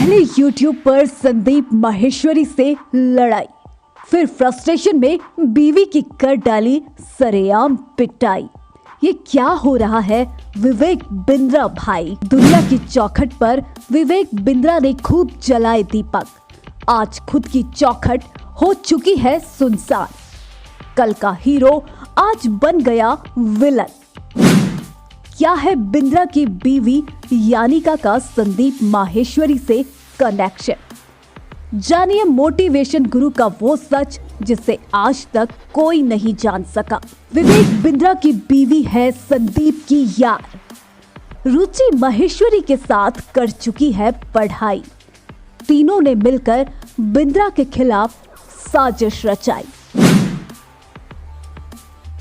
पहले YouTube पर संदीप माहेश्वरी से लड़ाई, फिर फ्रस्ट्रेशन में बीवी की कर डाली सरेआम पिटाई। ये क्या हो रहा है विवेक बिंद्रा भाई? दुनिया की चौखट पर विवेक बिंद्रा ने खूब जलाए दीपक। आज खुद की चौखट हो चुकी है सुनसान। कल का हीरो आज बन गया विलन। क्या है बिंद्रा की बीवी यानिका का संदीप माहेश्वरी से कनेक्शन? जानिए मोटिवेशन गुरु का वो सच जिसे आज तक कोई नहीं जान सका। विवेक बिंद्रा की बीवी है संदीप की यार। रुचि माहेश्वरी के साथ कर चुकी है पढ़ाई। तीनों ने मिलकर बिंद्रा के खिलाफ साजिश रचाई।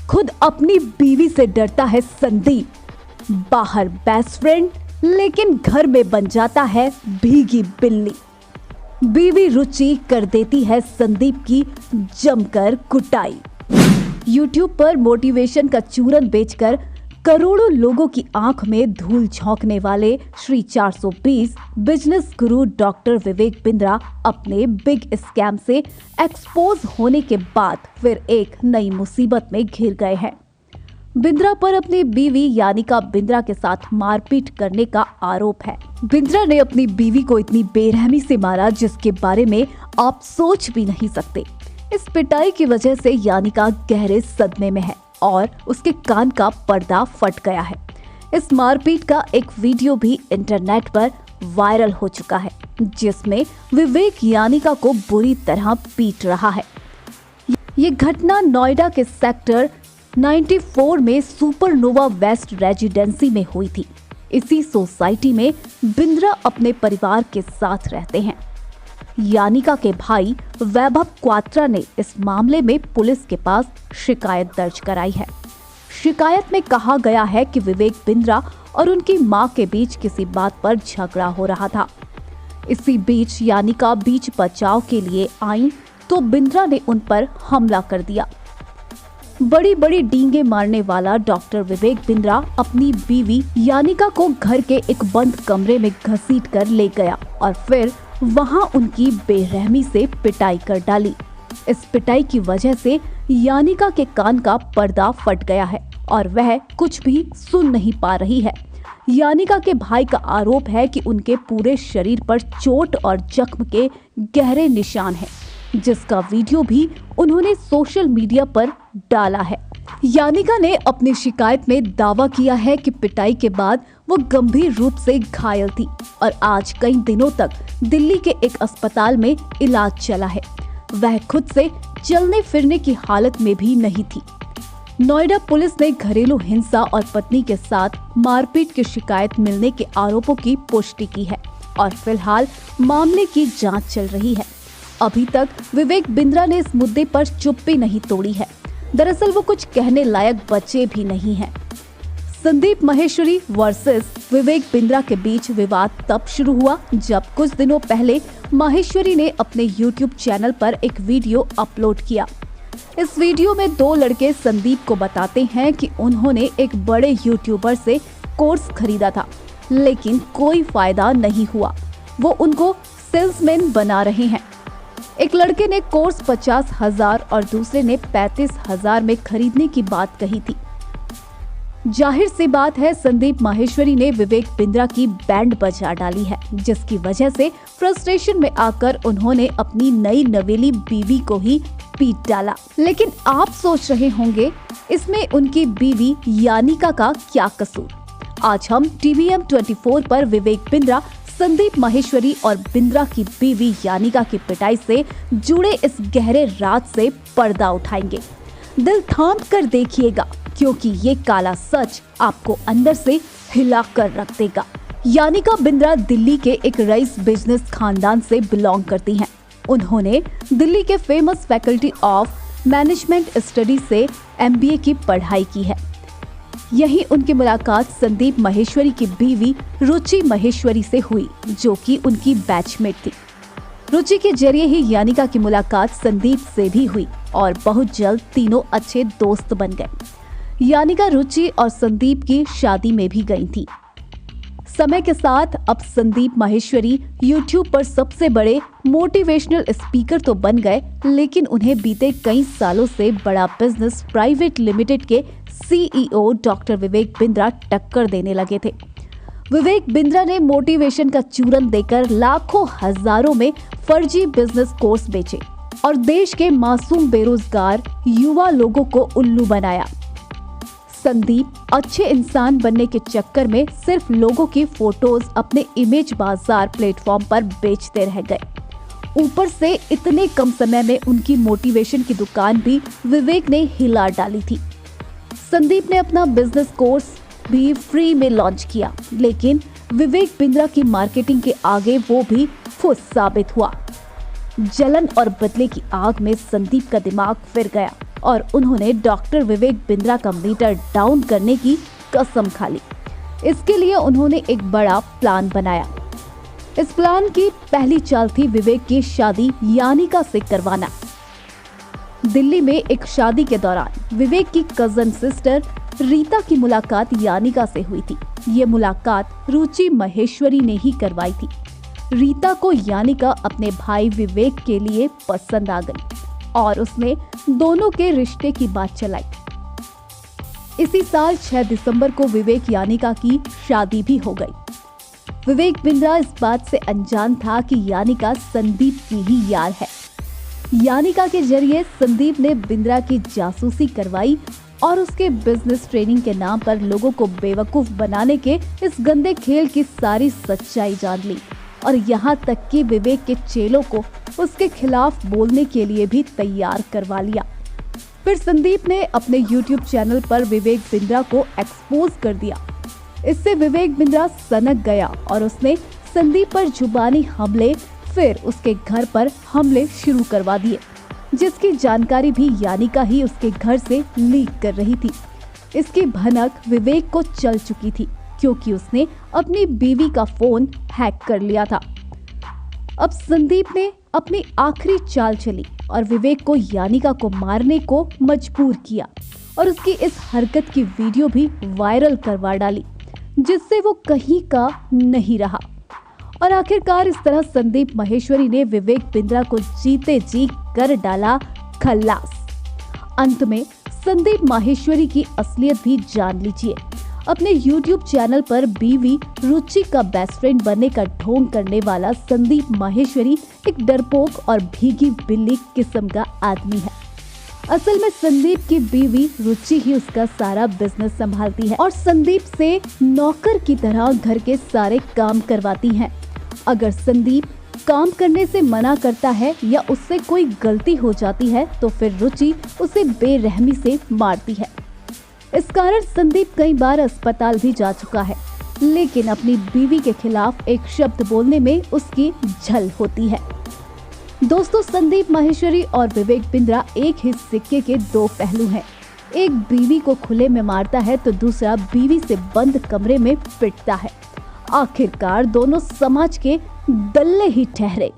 खुद अपनी बीवी से डरता है संदीप। बाहर बेस्ट फ्रेंड, लेकिन घर में बन जाता है भीगी बिल्ली। बीवी रुचि कर देती है संदीप की जमकर कुटाई। YouTube पर मोटिवेशन का चूरन बेचकर करोड़ों लोगों की आंख में धूल झोंकने वाले श्री 420 बिजनेस गुरु डॉक्टर विवेक बिंद्रा अपने बिग स्कैम से एक्सपोज होने के बाद फिर एक नई मुसीबत में घिर गए हैं। बिंद्रा पर अपनी बीवी यानिका बिंद्रा के साथ मारपीट करने का आरोप है। बिंद्रा ने अपनी बीवी को इतनी बेरहमी से मारा जिसके बारे में आप सोच भी नहीं सकते। इस पिटाई की वजह से यानिका गहरे सदमे में है और उसके कान का पर्दा फट गया है। इस मारपीट का एक वीडियो भी इंटरनेट पर वायरल हो चुका है जिसमें विवेक यानिका को बुरी तरह पीट रहा है। ये घटना नोएडा के सेक्टर 94 में सुपरनोवा वेस्ट रेजिडेंसी में हुई थी। इसी सोसाइटी में बिंद्रा अपने परिवार के साथ रहते हैं। यानिका के भाई वैभव क्वात्रा ने इस मामले में पुलिस के पास शिकायत दर्ज कराई है। शिकायत में कहा गया है कि विवेक बिंद्रा और उनकी मां के बीच किसी बात पर झगड़ा हो रहा था। इसी बीच यानिका बीच बचाव के लिए आई तो बिंद्रा ने उन पर हमला कर दिया। बड़ी बड़ी डींगे मारने वाला डॉक्टर विवेक बिंद्रा अपनी बीवी यानिका को घर के एक बंद कमरे में घसीट कर ले गया और फिर वहां उनकी बेरहमी से पिटाई कर डाली। इस पिटाई की वजह से यानिका के कान का पर्दा फट गया है और वह कुछ भी सुन नहीं पा रही है। यानिका के भाई का आरोप है कि उनके पूरे शरीर पर चोट और जख्म के गहरे निशान हैं, जिसका वीडियो भी उन्होंने सोशल मीडिया पर डाला है। यानिका ने अपनी शिकायत में दावा किया है कि पिटाई के बाद वो गंभीर रूप से घायल थी और आज कई दिनों तक दिल्ली के एक अस्पताल में इलाज चला है। वह खुद से चलने फिरने की हालत में भी नहीं थी। नोएडा पुलिस ने घरेलू हिंसा और पत्नी के साथ मारपीट की शिकायत मिलने के आरोपों की पुष्टि की है और फिलहाल मामले की जांच चल रही है। अभी तक विवेक बिंद्रा ने इस मुद्दे पर चुप्पी नहीं तोड़ी है। दरअसल वो कुछ कहने लायक बच्चे भी नहीं हैं। संदीप माहेश्वरी वर्सेस विवेक बिंद्रा के बीच विवाद तब शुरू हुआ जब कुछ दिनों पहले माहेश्वरी ने अपने YouTube चैनल पर एक वीडियो अपलोड किया। इस वीडियो में दो लड़के संदीप को बताते हैं कि उन्होंने एक बड़े यूट्यूबर से कोर्स खरीदा था, लेकिन कोई फायदा नहीं हुआ। वो उनको सेल्समैन बना रहे हैं। एक लड़के ने कोर्स 50,000 और दूसरे ने 35,000 में खरीदने की बात कही थी। जाहिर सी बात है संदीप माहेश्वरी ने विवेक बिंद्रा की बैंड बजा डाली है, जिसकी वजह से फ्रस्ट्रेशन में आकर उन्होंने अपनी नई नवेली बीवी को ही पीट डाला। लेकिन आप सोच रहे होंगे इसमें उनकी बीवी यानिका का क्या कसूर? आज हम TVM 24 पर विवेक बिंद्रा, संदीप माहेश्वरी और बिंद्रा की बीवी यानिका की पिटाई से जुड़े इस गहरे राज से पर्दा उठाएंगे। दिल थाम कर देखिएगा क्योंकि ये काला सच आपको अंदर से हिला कर रख देगा। यानिका बिंद्रा दिल्ली के एक रईस बिजनेस खानदान से बिलोंग करती हैं। उन्होंने दिल्ली के famous faculty of management study से MBA की पढ़ाई की है। यही उनकी मुलाकात संदीप माहेश्वरी की बीवी रुचि माहेश्वरी से हुई, जो कि उनकी बैचमेट थी। रुचि के जरिए ही यानिका की मुलाकात संदीप से भी हुई और बहुत जल्द तीनों अच्छे दोस्त बन गए। यानिका रुचि और संदीप की शादी में भी गई थी। समय के साथ अब संदीप माहेश्वरी YouTube पर सबसे बड़े मोटिवेशनल स्पीकर तो बन गए, लेकिन उन्हें बीते कई सालों से बड़ा बिजनेस प्राइवेट लिमिटेड के CEO डॉक्टर विवेक बिंद्रा टक्कर देने लगे थे। विवेक बिंद्रा ने मोटिवेशन का चूरन देकर लाखों हजारों में फर्जी बिजनेस कोर्स बेचे और देश के मासूम बेरोजगार युवा लोगों को उल्लू बनाया। संदीप अच्छे इंसान बनने के चक्कर में सिर्फ लोगों की फोटोज अपने इमेज बाजार प्लेटफॉर्म पर बेचते रह गए। ऊपर से इतने कम समय में उनकी मोटिवेशन की दुकान भी विवेक ने हिला डाली थी। संदीप ने अपना बिजनेस कोर्स भी फ्री में लॉन्च किया, लेकिन विवेक बिंद्रा की मार्केटिंग के आगे वो भी फुस साबित हुआ। जलन और बदले की आग में संदीप का दिमाग फिर गया और उन्होंने डॉक्टर विवेक बिंद्रा का मीटर डाउन करने की कसम खा ली। इसके लिए उन्होंने एक बड़ा प्लान बनाया। इस प्लान की पहली चाल थी विवेक की शादी यानिका से करवाना। दिल्ली में एक शादी के दौरान विवेक की कजन सिस्टर रीता की मुलाकात यानिका से हुई थी। ये मुलाकात रुचि माहेश्वरी ने ही करवाई थी। रीता को यानिका अपने भाई विवेक के लिए पसंद आ गई और उसने दोनों के रिश्ते की बात चलाई। इसी साल 6 दिसंबर को विवेक यानिका की शादी भी हो गई। विवेक बिंद्रा इस बात से अनजान था कि यानिका संदीप की ही यार है। यानिका के जरिए संदीप ने बिंद्रा की जासूसी करवाई और उसके बिजनेस ट्रेनिंग के नाम पर लोगों को बेवकूफ बनाने के इस गंदे खेल की सारी सच्चाई जान ली और यहाँ तक कि विवेक के चेलों को उसके खिलाफ बोलने के लिए भी तैयार करवा लिया। फिर संदीप ने अपने YouTube चैनल पर विवेक बिंद्रा को एक्सपोज कर दिया। इससे विवेक बिंद्रा सनक गया और उसने संदीप पर जुबानी हमले, फिर उसके घर पर हमले शुरू करवा दिए, जिसकी जानकारी भी यानिका ही उसके घर से लीक कर रही थी। इसकी भनक विवेक को चल चुकी थी क्योंकि उसने अपनी बीवी का फोन हैक कर लिया था। अब संदीप ने अपनी आखिरी चाल चली और विवेक को यानिका को मारने को मजबूर किया और उसकी इस हरकत की वीडियो भी वायरल करवा डाली, जिससे वो कहीं का नहीं रहा। और आखिरकार इस तरह संदीप माहेश्वरी ने विवेक बिंद्रा को जीते जी कर डाला खल्लास। अंत में संदीप माहेश्वरी की असलियत भी जान लीजिए। अपने YouTube चैनल पर बीवी रुचि का बेस्ट फ्रेंड बनने का ढोंग करने वाला संदीप माहेश्वरी एक डरपोक और भीगी बिल्ली किस्म का आदमी है। असल में संदीप की बीवी रुचि ही उसका सारा बिजनेस संभालती है और संदीप से नौकर की तरह घर के सारे काम करवाती हैं। अगर संदीप काम करने से मना करता है या उससे कोई गलती हो जाती है तो फिर रुचि उसे बेरहमी से मारती है। इस कारण संदीप कई बार अस्पताल भी जा चुका है, लेकिन अपनी बीवी के खिलाफ एक शब्द बोलने में उसकी झल होती है। दोस्तों, संदीप माहेश्वरी और विवेक बिंद्रा एक ही सिक्के के दो पहलू हैं। एक बीवी को खुले में मारता है तो दूसरा बीवी से बंद कमरे में पिटता है। आखिरकार दोनों समाज के दल्ले ही ठहरे।